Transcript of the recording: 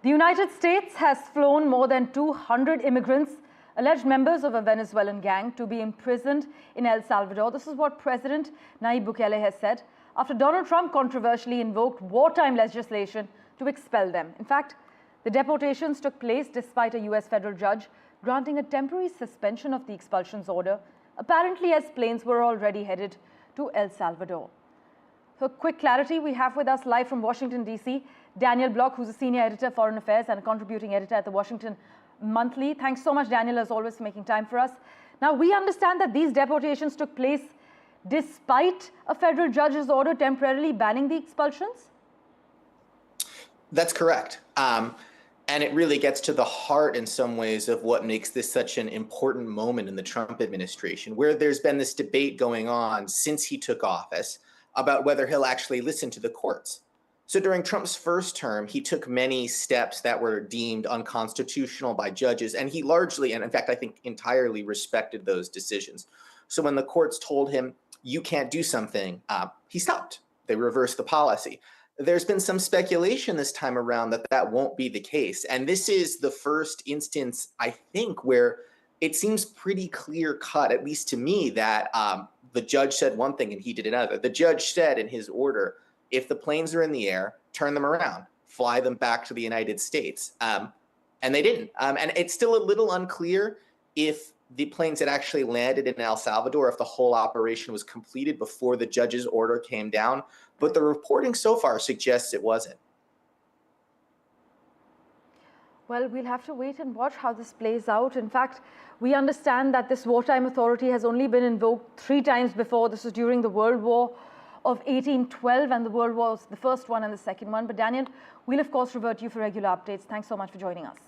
The United States has flown more than 200 immigrants, alleged members of a Venezuelan gang, to be imprisoned in El Salvador. This is what President Nayib Bukele has said after Donald Trump controversially invoked wartime legislation to expel them. In fact, the deportations took place despite a US federal judge granting a temporary suspension of the expulsions order, apparently as planes were already headed to El Salvador. For quick clarity, we have with us live from Washington, D.C., Daniel Block, who's a senior editor, Foreign Affairs, and a contributing editor at the Washington Monthly. Thanks so much, Daniel, as always, for making time for us. Now, we understand that these deportations took place despite a federal judge's order temporarily banning the expulsions? That's correct. And it really gets to the heart in some ways of what makes this such an important moment in the Trump administration, where there's been this debate going on since he took office about whether he'll actually listen to the courts. So during Trump's first term, he took many steps that were deemed unconstitutional by judges, and he largely, and in fact, I think entirely respected those decisions. So when the courts told him, you can't do something, he stopped. They reversed the policy. There's been some speculation this time around that that won't be the case. And this is the first instance, I think, where it seems pretty clear cut, at least to me, that the judge said one thing and he did another. The judge said in his order, if the planes are in the air, turn them around, fly them back to the United States. And they didn't. And it's still a little unclear if the planes had actually landed in El Salvador, if the whole operation was completed before the judge's order came down. But the reporting so far suggests it wasn't. Well, we'll have to wait and watch how this plays out. In fact, we understand that this wartime authority has only been invoked 3 times before. This was during the World War of 1812, and the World War was the first one and the second one. But Daniel, we'll of course revert to you for regular updates. Thanks so much for joining us.